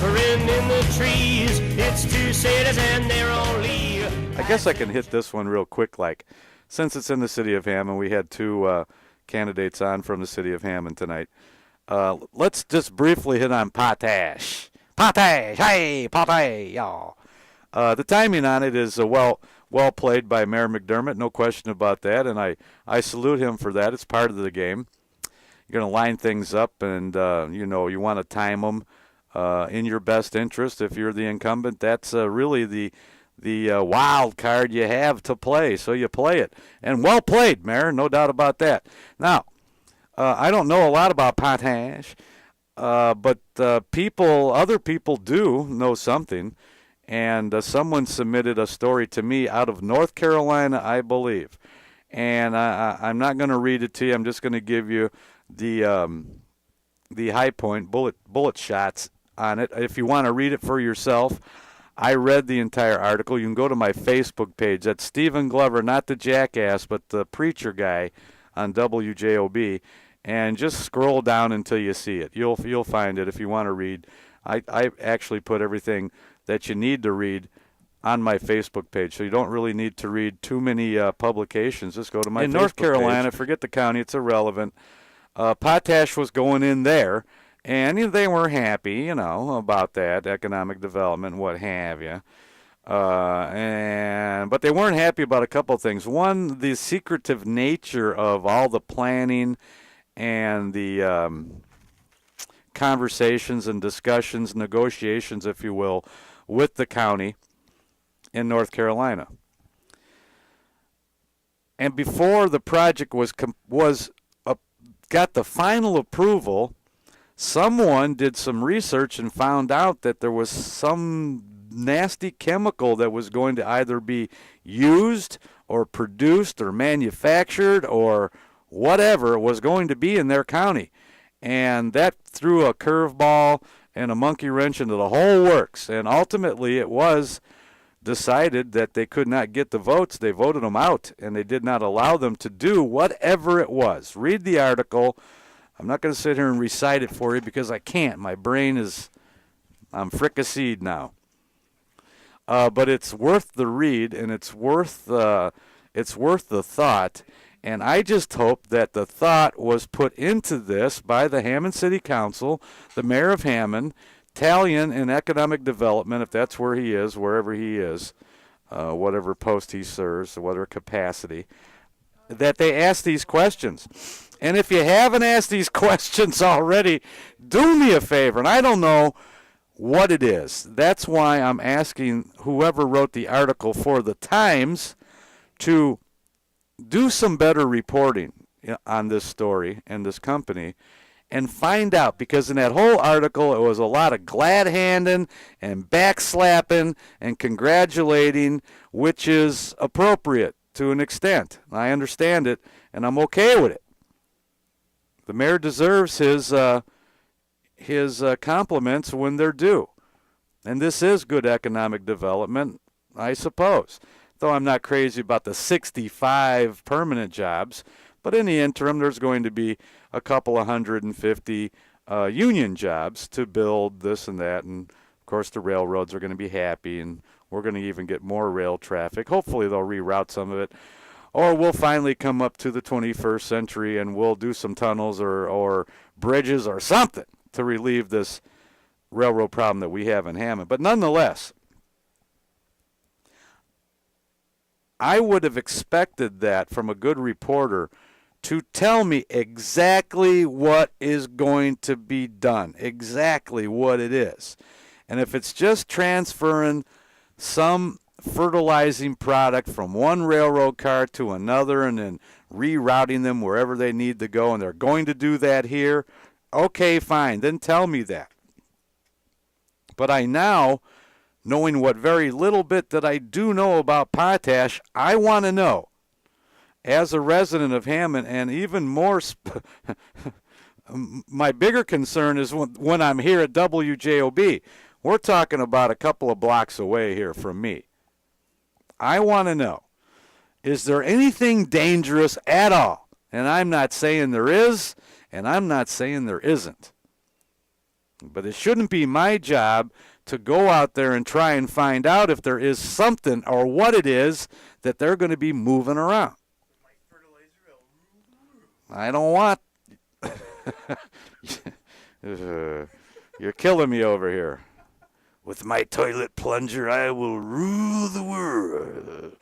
whispering in the trees. It's two cities and they're only. I guess I can hit this one real quick. Like, since it's in the city of Hammond, we had two candidates on from the city of Hammond tonight. Let's just briefly hit on Potash. Potash, hey, Potash, y'all. The timing on it is well played by Mayor McDermott, no question about that, and I salute him for that. It's part of the game. You're going to line things up, and you want to time them in your best interest. If you're the incumbent, that's really the wild card you have to play, so you play it. And well played, Mayor, no doubt about that. Now, I don't know a lot about Potash, but other people do know something. And someone submitted a story to me out of North Carolina, I believe. And I'm not going to read it to you. I'm just going to give you the high point bullet shots on it. If you want to read it for yourself, I read the entire article. You can go to my Facebook page. That's Stephen Glover, not the jackass, but the preacher guy on WJOB. And just scroll down until you see it. You'll find it if you want to read. I actually put everything that you need to read on my Facebook page, so you don't really need to read too many publications. Just go to my Facebook page. In North Carolina, forget the county, it's irrelevant. Potash was going in there, and they were happy, about that, economic development, what have you. But they weren't happy about a couple of things. One, the secretive nature of all the planning and the conversations and discussions, negotiations, if you will, with the county in North Carolina. And before the project got the final approval, someone did some research and found out that there was some nasty chemical that was going to either be used or produced or manufactured or whatever was going to be in their county. And that threw a curveball and a monkey wrench into the whole works. And ultimately it was decided that they could not get the votes. They voted them out, and they did not allow them to do whatever it was. Read the article. I'm not going to sit here and recite it for you because I can't. My brain I'm fricasseed now. But it's worth the read, and it's worth the thought. And I just hope that the thought was put into this by the Hammond City Council, the mayor of Hammond, Talion in economic development, if that's where he is, wherever he is, whatever post he serves, whatever capacity, that they ask these questions. And if you haven't asked these questions already, do me a favor, and I don't know what it is. That's why I'm asking whoever wrote the article for the Times to do some better reporting on this story and this company and find out, because in that whole article it was a lot of glad-handing and backslapping and congratulating, which is appropriate to an extent. I understand it, and I'm okay with it. The mayor deserves his compliments when they're due. And this is good economic development, I suppose. Though I'm not crazy about the 65 permanent jobs, but in the interim, there's going to be a couple of 150 union jobs to build this and that. And, of course, the railroads are going to be happy, and we're going to even get more rail traffic. Hopefully they'll reroute some of it. Or we'll finally come up to the 21st century, and we'll do some tunnels or bridges or something to relieve this railroad problem that we have in Hammond. But nonetheless, I would have expected that from a good reporter to tell me exactly what is going to be done, exactly what it is. And if it's just transferring some fertilizing product from one railroad car to another and then rerouting them wherever they need to go, and they're going to do that here, okay, fine, then tell me that. But I now, knowing what very little bit that I do know about potash, I want to know, as a resident of Hammond, and even more, my bigger concern is when I'm here at WJOB. We're talking about a couple of blocks away here from me. I want to know, is there anything dangerous at all? And I'm not saying there is, and I'm not saying there isn't. But it shouldn't be my job to go out there and try and find out if there is something or what it is that they're going to be moving around. I don't want. You're killing me over here. With my toilet plunger, I will rule the world.